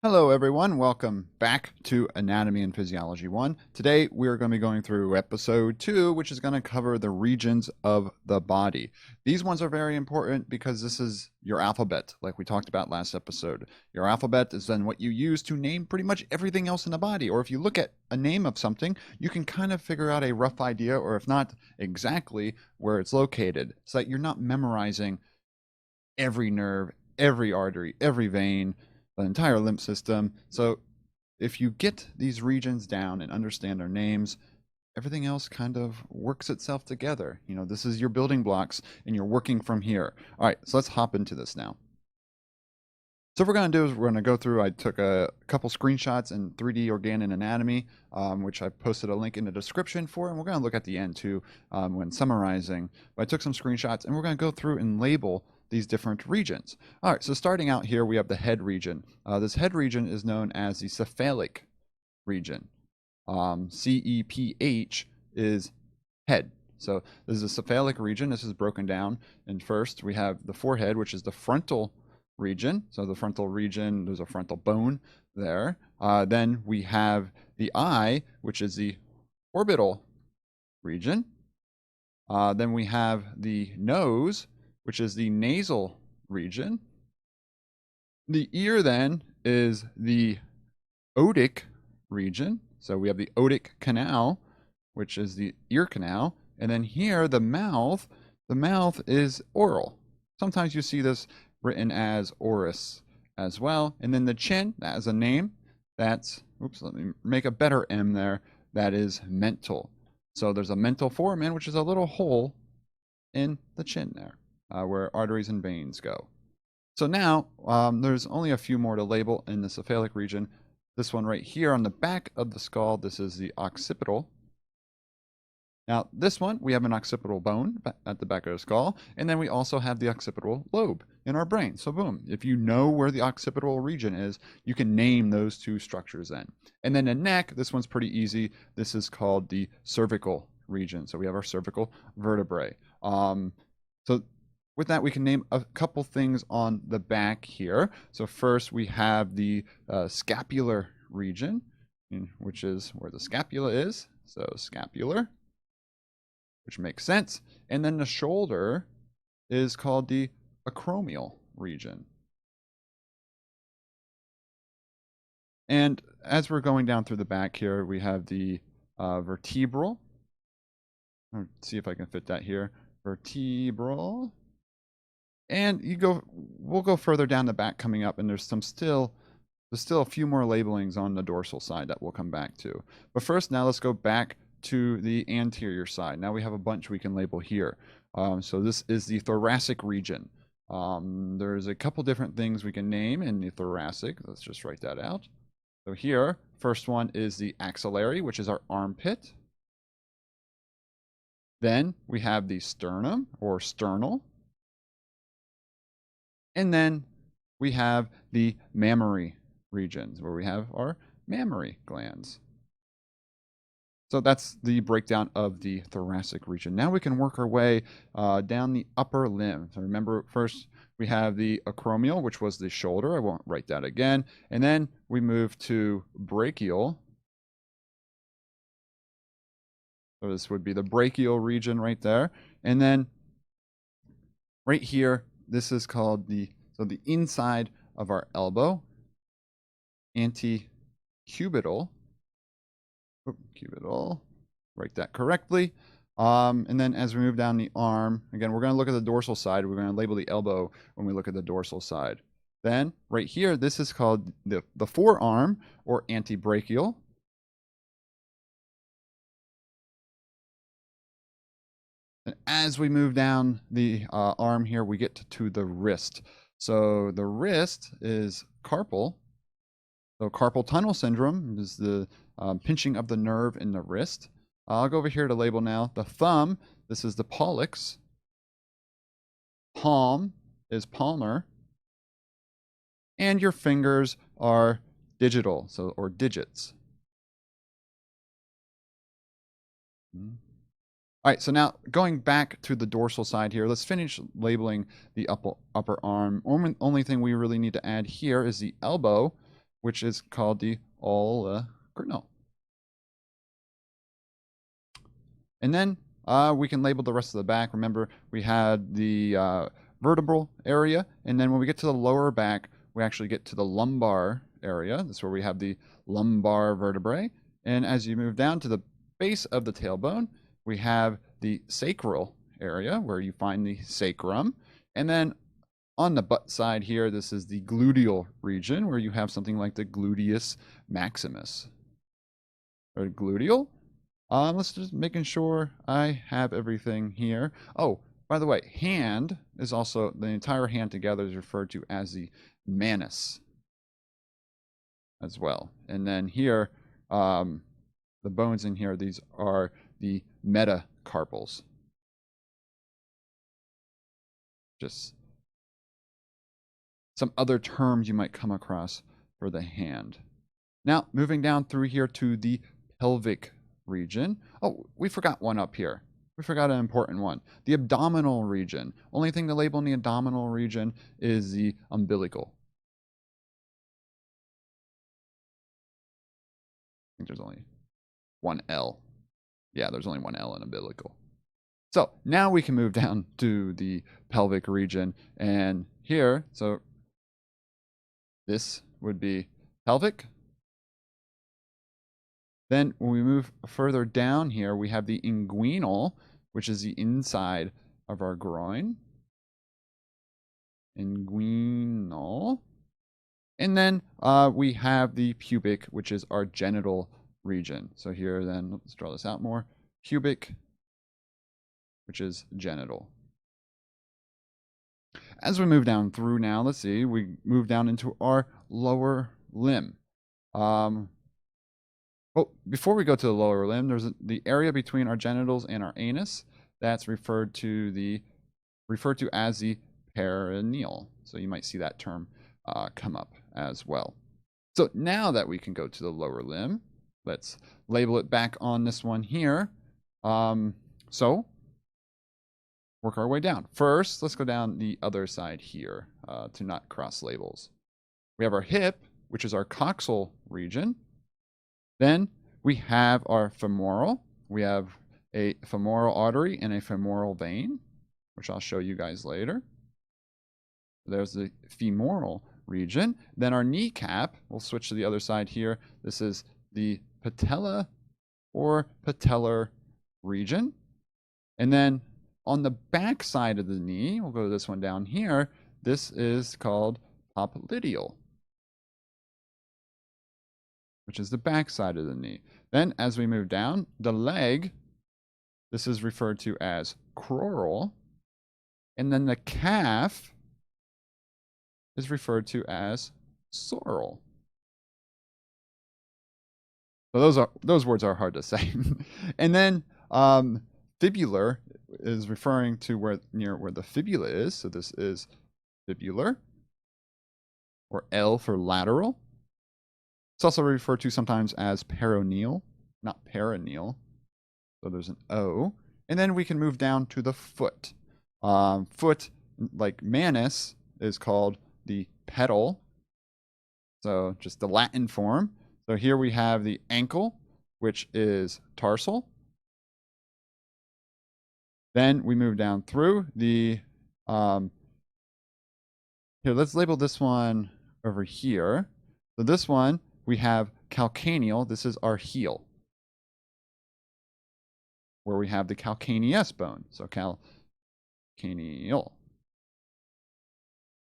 Hello everyone, welcome back to Anatomy and Physiology 1. Today we are going to be going through episode 2, which is going to cover the regions of the body. These ones are very important because this is your alphabet, like we talked about last episode. Your alphabet is then what you use to name pretty much everything else in the body, or if you look at a name of something, you can kind of figure out a rough idea, or if not exactly, where it's located, so that you're not memorizing every nerve, every artery, every vein, the entire lymph system. So if you get these regions down and understand their names, everything else kind of works itself together. You know, this is your building blocks and you're working from here. All right, so let's hop into this now. So what we're going to do is we're going to go through, I took a couple screenshots in 3D Organ Anatomy, which I posted a link in the description for, and we're going to look at the end too when summarizing. But I took some screenshots and we're going to go through and label these different regions. All right, so starting out here, we have the head region. This head region is known as the cephalic region. CEPH is head. So this is a cephalic region. This is broken down. And first, we have the forehead, which is the frontal region. So the frontal region, there's a frontal bone there. Then we have the eye, which is the orbital region. Then we have the nose, which is the nasal region. The ear then is the otic region. So we have the otic canal, which is the ear canal. And then here, the mouth is oral. Sometimes you see this written as oris as well. And then the chin, that is a name. That's, oops, let me make a better M there. That is mental. So there's a mental foramen, which is a little hole in the chin there, where arteries and veins go. So now there's only a few more to label in the cephalic region. This one right here on the back of the skull, this is the occipital. Now this one, we have an occipital bone at the back of the skull, and then we also have the occipital lobe in our brain. So boom, if you know where the occipital region is, you can name those two structures then. And then the neck, this one's pretty easy. This is called the cervical region. So we have our cervical vertebrae. So with that, we can name a couple things on the back here. So first we have the scapular region, which is where the scapula is. So scapular, which makes sense. And then the shoulder is called the acromial region. And as we're going down through the back here, we have the vertebral. Let's see if I can fit that here. Vertebral. And we'll go further down the back coming up, and there's still a few more labelings on the dorsal side that we'll come back to. But first, now let's go back to the anterior side. Now we have a bunch we can label here. So this is the thoracic region. There's a couple different things we can name in the thoracic. Let's just write that out. So here, first one is the axillary, which is our armpit. Then we have the sternum or sternal. And then we have the mammary regions, where we have our mammary glands. So that's the breakdown of the thoracic region. Now we can work our way down the upper limb. So remember, first we have the acromial, which was the shoulder. I won't write that again. And then we move to brachial. So this would be the brachial region right there. And then right here, this is called the inside of our elbow, antecubital. Cubital, write that correctly. And then as we move down the arm, again, we're going to look at the dorsal side. We're going to label the elbow when we look at the dorsal side. Then right here, this is called the forearm or antebrachial. And as we move down the arm here, we get to the wrist. So the wrist is carpal. So carpal tunnel syndrome is the pinching of the nerve in the wrist. I'll go over here to label now. The thumb, this is the pollex. Palm is palmar. And your fingers are digital, or digits. All right, so now going back to the dorsal side here, let's finish labeling the upper arm. Only thing we really need to add here is the elbow. which is called the olecranon. And then we can label the rest of the back. Remember, we had the vertebral area, and then when we get to the lower back, we actually get to the lumbar area. That's where we have the lumbar vertebrae. And as you move down to the base of the tailbone, we have the sacral area where you find the sacrum. And then on the butt side here, this is the gluteal region where you have something like the gluteus maximus. Or gluteal. Let's just making sure I have everything here. Oh, by the way, hand is also, the entire hand together is referred to as the manus as well. And then here, the bones in here, these are the metacarpals. Just some other terms you might come across for the hand. Now, moving down through here to the pelvic region. Oh, we forgot one up here. We forgot an important one. The abdominal region. Only thing to label in the abdominal region is the umbilical. I think there's only one L. Yeah, there's only one L in umbilical. So now we can move down to the pelvic region. And here, so this would be pelvic. Then when we move further down here, we have the inguinal, which is the inside of our groin. Inguinal. And then we have the pubic, which is our genital region. So here then, let's draw this out more. Pubic, which is genital. As we move down through now, let's see, we move down into our lower limb. Oh, before we go to the lower limb, there's the area between our genitals and our anus. That's referred to as the perineal. So you might see that term come up as well. So now that we can go to the lower limb, let's label it back on this one here. So work our way down. First, let's go down the other side here to not cross labels. We have our hip, which is our coxal region. Then we have our femoral. We have a femoral artery and a femoral vein, which I'll show you guys later. There's the femoral region. Then our kneecap, we'll switch to the other side here. This is the patella or patellar region. And then on the back side of the knee, we'll go to this one down here. This is called popliteal, which is the back side of the knee. Then as we move down, the leg, this is referred to as crural. And then the calf is referred to as soral. So those words are hard to say. And then fibular is referring to near where the fibula is. So this is fibular, or L for lateral. It's also referred to sometimes as peroneal, not perineal. So there's an O. And then we can move down to the foot. Foot, like manus, is called the pedal. So just the Latin form. So here we have the ankle, which is tarsal. Then we move down through the, here, let's label this one over here. So this one, we have calcaneal. This is our heel, where we have the calcaneus bone. So calcaneal.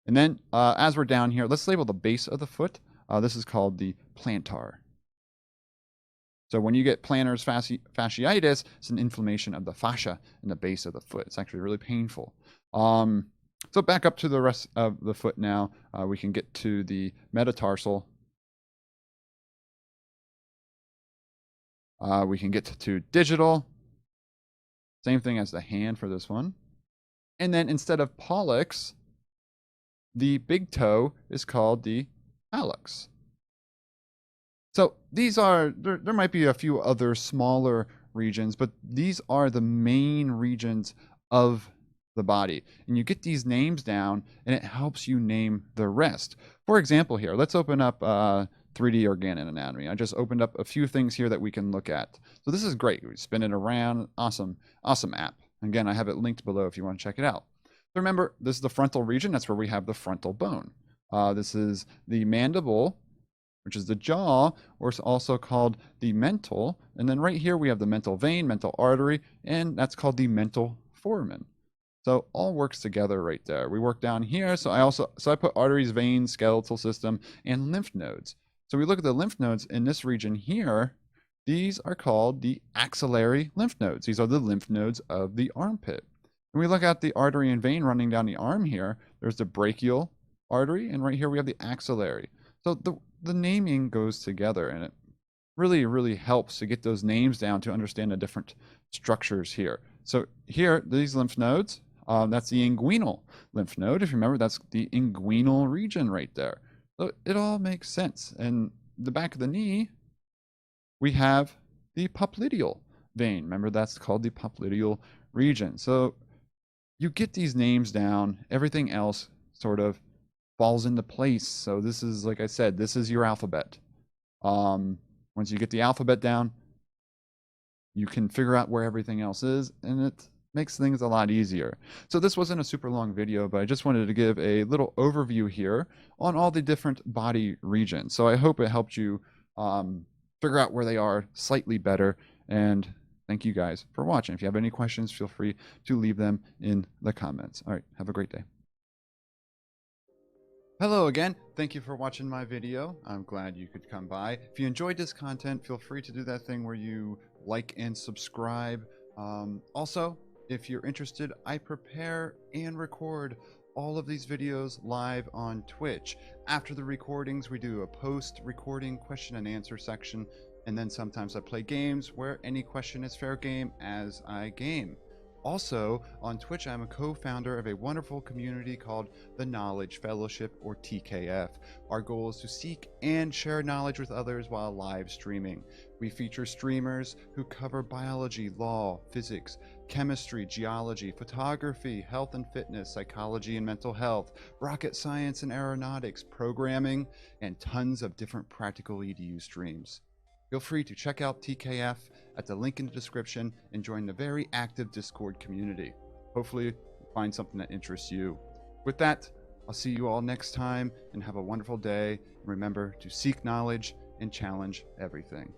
And then as we're down here, let's label the base of the foot. This is called the plantar. So when you get plantar fasciitis, it's an inflammation of the fascia in the base of the foot. It's actually really painful. So back up to the rest of the foot now. We can get to the metatarsal. We can get to digital. Same thing as the hand for this one. And then instead of pollex, the big toe is called the hallux. So these are, there might be a few other smaller regions, but these are the main regions of the body. And you get these names down, and it helps you name the rest. For example, here, let's open up 3D organ anatomy. I just opened up a few things here that we can look at. So this is great. We spin it around. Awesome, awesome app. Again, I have it linked below if you want to check it out. So remember, this is the frontal region. That's where we have the frontal bone. This is the mandible, which is the jaw, or it's also called the mental. And then right here we have the mental vein, mental artery, and that's called the mental foramen. So all works together right there. We work down here. So I put arteries, veins, skeletal system, and lymph nodes. So we look at the lymph nodes in this region here. These are called the axillary lymph nodes. These are the lymph nodes of the armpit. When we look at the artery and vein running down the arm here, there's the brachial artery, and right here we have the axillary. So the naming goes together, and it really, really helps to get those names down to understand the different structures here. So here, these lymph nodes, that's the inguinal lymph node. If you remember, that's the inguinal region right there. So it all makes sense. And the back of the knee, we have the popliteal vein. Remember, that's called the popliteal region. So you get these names down, everything else sort of falls into place. So this is, like I said, this is your alphabet. Once you get the alphabet down, you can figure out where everything else is, and it makes things a lot easier. So this wasn't a super long video, but I just wanted to give a little overview here on all the different body regions. So I hope it helped you figure out where they are slightly better. And thank you guys for watching. If you have any questions, feel free to leave them in the comments. All right, have a great day. Hello again. Thank you for watching my video. I'm glad you could come by. If you enjoyed this content, feel free to do that thing where you like and subscribe. Also, if you're interested, I prepare and record all of these videos live on Twitch. After the recordings, we do a post-recording question and answer section, and then sometimes I play games where any question is fair game as I game. Also, on Twitch, I'm a co-founder of a wonderful community called the Knowledge Fellowship, or TKF. Our goal is to seek and share knowledge with others while live streaming. We feature streamers who cover biology, law, physics, chemistry, geology, photography, health and fitness, psychology and mental health, rocket science and aeronautics, programming, and tons of different practical EDU streams. Feel free to check out TKF at the link in the description and join the very active Discord community. Hopefully, find something that interests you. With that, I'll see you all next time, and have a wonderful day. And remember to seek knowledge and challenge everything.